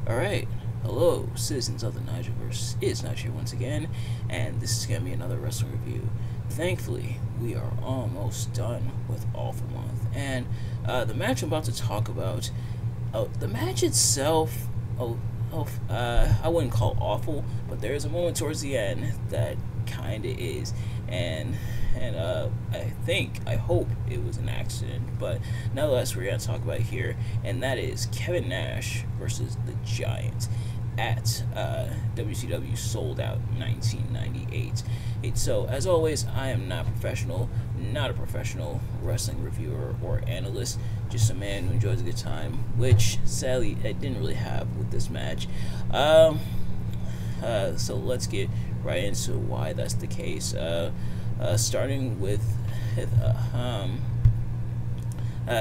Alright, hello, citizens of the Nigelverse. It's Nash here once again, and this is going to be another wrestling review. Thankfully, we are almost done with Awful Month, and the match I'm about to talk about, the match itself, I wouldn't call awful, but there is a moment towards the end that kind of is, and I hope it was an accident, but nonetheless, we're going to talk about it here, and that is Kevin Nash versus the Giant at WCW Sold Out 1998. So, as always, I am not a professional wrestling reviewer or analyst, just a man who enjoys a good time, which sadly I didn't really have with this match. So let's get right into why that's the case. Starting with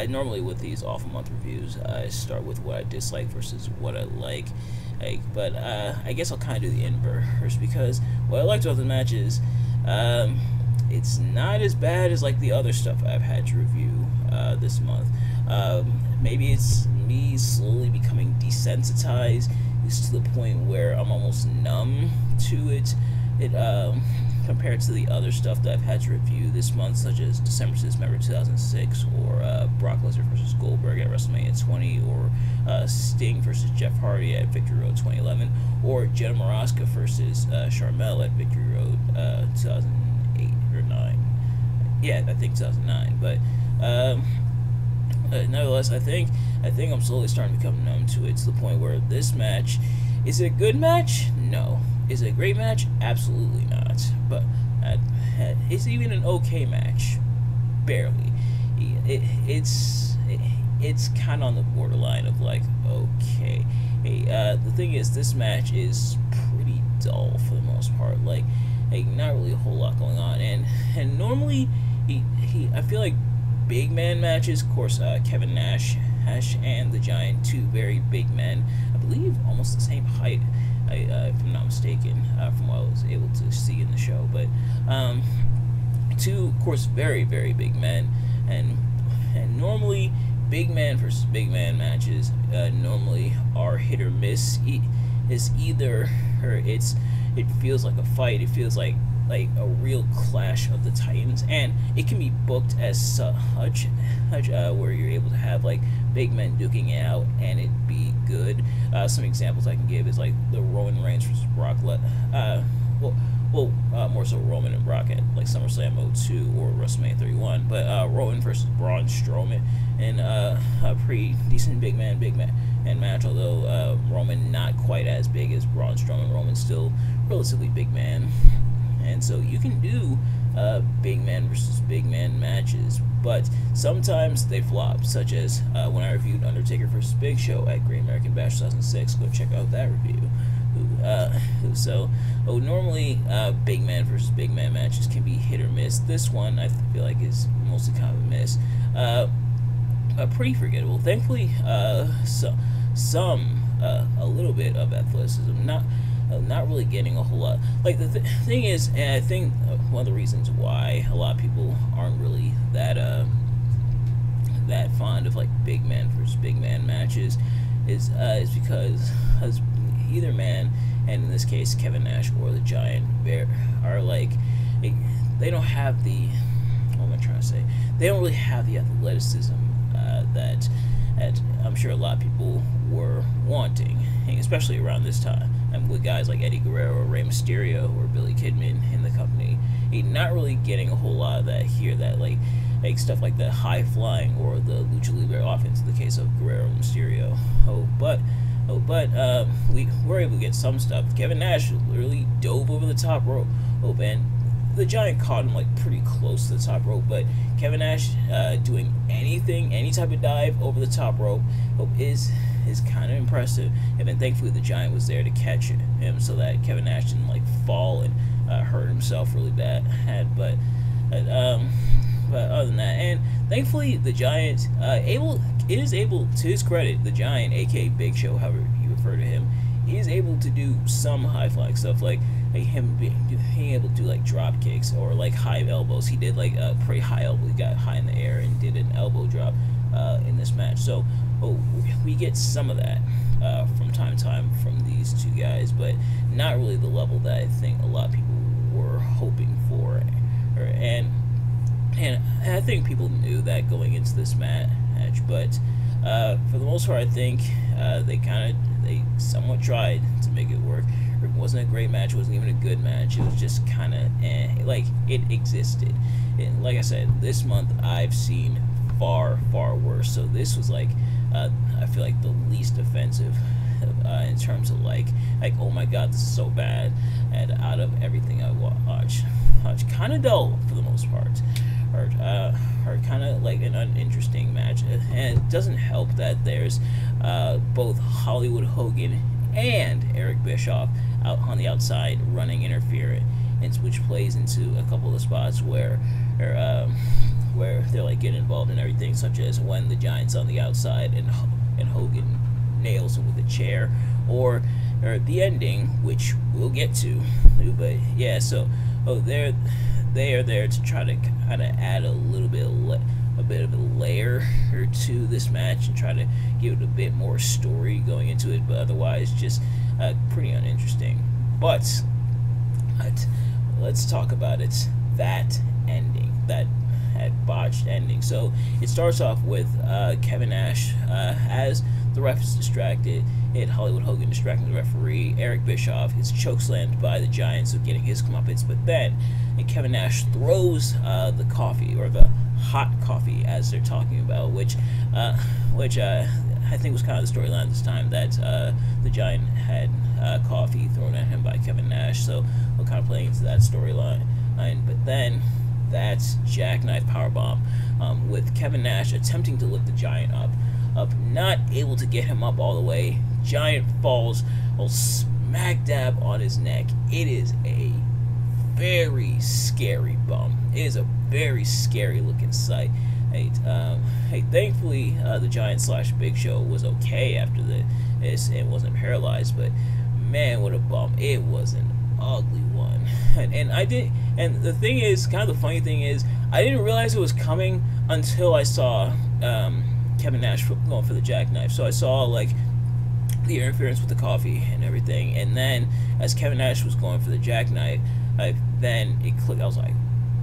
normally with these Awful Month reviews, I start with what I dislike versus what I like. But I guess I'll kind of do the inverse, because what I liked about the match is it's not as bad as like the other stuff I've had to review this month. Maybe it's me slowly becoming desensitized. It's to the point where I'm almost numb to it. Compared to the other stuff that I've had to review this month, such as December 2006, or Brock Lesnar versus Goldberg at WrestleMania 20, or Sting versus Jeff Hardy at Victory Road 2011, or Jenna Morasca versus Sharmell at Victory Road 2008 or 9. Yeah, I think 2009. But nevertheless, I think I'm slowly starting to become numb to it, to the point where this match, is it a good match? No. Is it a great match? Absolutely not. But it's even an okay match. Barely. It's kind of on the borderline of like, okay. The thing is, this match is pretty dull for the most part. Like not really a whole lot going on. And normally, I feel like big man matches, of course, Kevin Nash and the Giant, two very big men, I believe almost the same height, if I'm not mistaken, from what I was able to see in the show. But two, of course, very, very big men, and normally big man versus big man matches normally are hit or miss. It's either, or it feels like a fight. It feels like a real clash of the titans, and it can be booked as such, where you're able to have like big men duking it out and it be good. Some examples I can give is like the Roman Reigns versus Brock more so Roman and Brock at like SummerSlam 02 or WrestleMania 31, but Roman versus Braun Strowman in a pretty decent big man and match, although Roman not quite as big as Braun Strowman. Roman's still relatively big man. And so you can do big man versus big man matches, but sometimes they flop, such as when I reviewed Undertaker versus Big Show at Great American Bash 2006. Go check out that review. Normally big man versus big man matches can be hit or miss. This one I feel like is mostly kind of a miss. Pretty forgettable. Thankfully, a little bit of athleticism, not really getting a whole lot. Like the thing is, and I think one of the reasons why a lot of people aren't really that fond of like big man versus big man matches is because either man, and in this case Kevin Nash or the Giant, are like they don't have the, what am I trying to say? They don't really have the athleticism that I'm sure a lot of people were wanting, especially around this time, and with guys like Eddie Guerrero or Rey Mysterio or Billy Kidman in the company. Not really getting a whole lot of that here, that like stuff like the high flying or the lucha libre offense in the case of Guerrero and Mysterio. But we were able to get some stuff. Kevin Nash literally dove over the top rope, and the Giant caught him like pretty close to the top rope, but Kevin Nash doing any type of dive over the top rope is kind of impressive. And then thankfully the Giant was there to catch him, so that Kevin Nash didn't like fall and hurt himself really bad. But other than that, and thankfully the Giant is able, to his credit, the Giant, aka Big Show, however you refer to him, is able to do some high flying stuff, like him being able to do like drop kicks or like high elbows. He did like a pretty high elbow. He got high in the air and did an elbow drop in this match. So oh, we get some of that from time to time from these two guys, but not really the level that I think a lot of people were hoping for. And I think people knew that going into this match, but for the most part, I think they somewhat tried to make it work. It wasn't a great match. It wasn't even a good match. It was just kind of like it existed. And like I said, this month I've seen far worse. So this was like I feel like the least offensive in terms of like oh my god, this is so bad. And out of everything I watched, kind of dull for the most part. Or kind of like an uninteresting match, and it doesn't help that there's both Hollywood Hogan and Eric Bischoff out on the outside running interference, which plays into a couple of spots where they're like getting involved in everything, such as when the Giant's on the outside and Hogan nails him with a chair, or the ending, which we'll get to. But yeah, so they are there to try to kind of add a bit of a layer or to this match and try to give it a bit more story going into it, but otherwise just pretty uninteresting. But let's talk about it. That ending, that botched ending. So it starts off with Kevin Nash as the ref is distracted. Hollywood Hogan distracting the referee. Eric Bischoff is chokeslammed by the Giant, so getting his comeuppance. But then Kevin Nash throws the coffee, or the hot coffee as they're talking about, which I think was kind of the storyline this time, that the Giant had coffee thrown at him by Kevin Nash. So we're kind of playing into that storyline. But then that's jackknife powerbomb with Kevin Nash attempting to lift the Giant up, not able to get him up all the way. Giant falls smack dab on his neck. It is a very scary bump. It is a very scary looking sight. Thankfully the Giant / Big Show was okay after this and wasn't paralyzed, but man, what a bump. It was an ugly one. And the thing is, kind of the funny thing is, I didn't realize it was coming until I saw Kevin Nash going for the jackknife. So I saw like the interference with the coffee and everything, and then as Kevin Nash was going for the jackknife, then it clicked. I was like,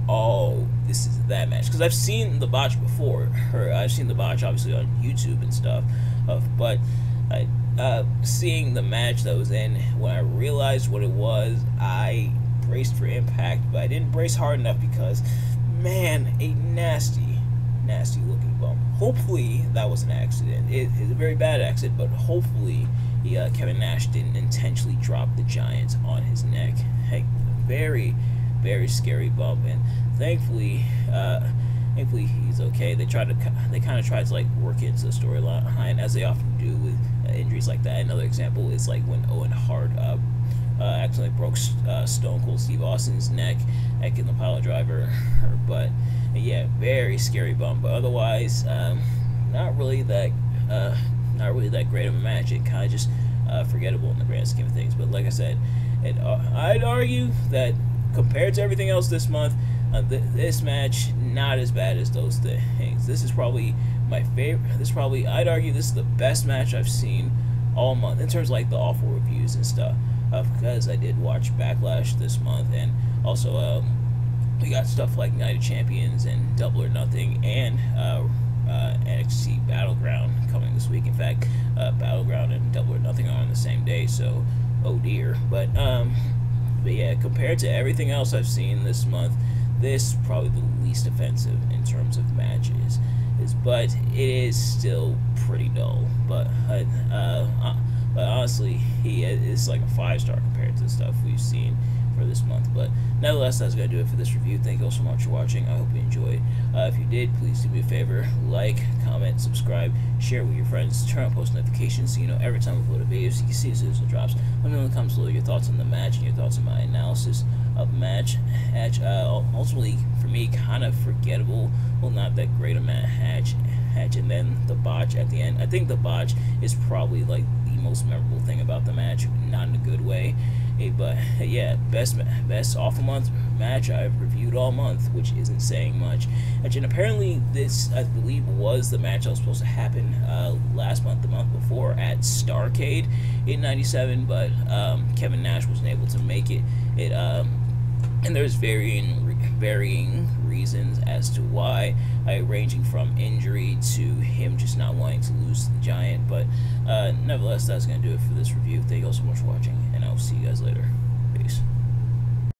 oh, this is that match, because I've seen the botch before, or I've seen the botch obviously on YouTube and stuff, but seeing the match that was in, when I realized what it was, I braced for impact, but I didn't brace hard enough because, man, a nasty looking bump. Hopefully that was an accident. It's a very bad accident, but hopefully Kevin Nash didn't intentionally drop the Giant on his neck. Very scary bump, and thankfully he's okay. They kind of tried to like work into the storyline, as they often do with injuries like that. Another example is like when Owen Hart accidentally broke Stone Cold Steve Austin's neck in the pile driver. But yeah, very scary bump. But otherwise, not really that great of a match. It kind of just forgettable in the grand scheme of things. But like I said, I'd argue that compared to everything else this month, this match not as bad as those things. This is probably my favorite. I'd argue this is the best match I've seen all month in terms of like the awful reviews and stuff. Because I did watch Backlash this month, and also we got stuff like Night of Champions and Double or Nothing, and NXT Battleground coming this week. In fact, Battleground and Double or Nothing are on the same day, so oh dear. But yeah, compared to everything else I've seen this month, this is probably the least offensive in terms of matches. But it is still pretty dull. But honestly, he is like a 5-star compared to the stuff we've seen for this month. But nevertheless, that's going to do it for this review. Thank you all so much for watching. I hope you enjoyed. If you did, please do me a favor, like, comment, subscribe, share with your friends, turn on post notifications so you know every time we upload a video, so you can see as soon as it drops. Let me know in the comments below your thoughts on the match and your thoughts on my analysis of the match. Ultimately, for me, kind of forgettable. Well, not that great a match. And then the botch at the end. I think the botch is probably like the most memorable thing about the match, not in a good way. But yeah, best off a month match I've reviewed all month, which isn't saying much. And apparently this, I believe, was the match that was supposed to happen last month, the month before, at Starrcade in '97, but Kevin Nash wasn't able to make it. And there's varying reasons as to why, ranging from injury to him just not wanting to lose to the Giant. But nevertheless, that's going to do it for this review. Thank you all so much for watching, and I'll see you guys later. Peace.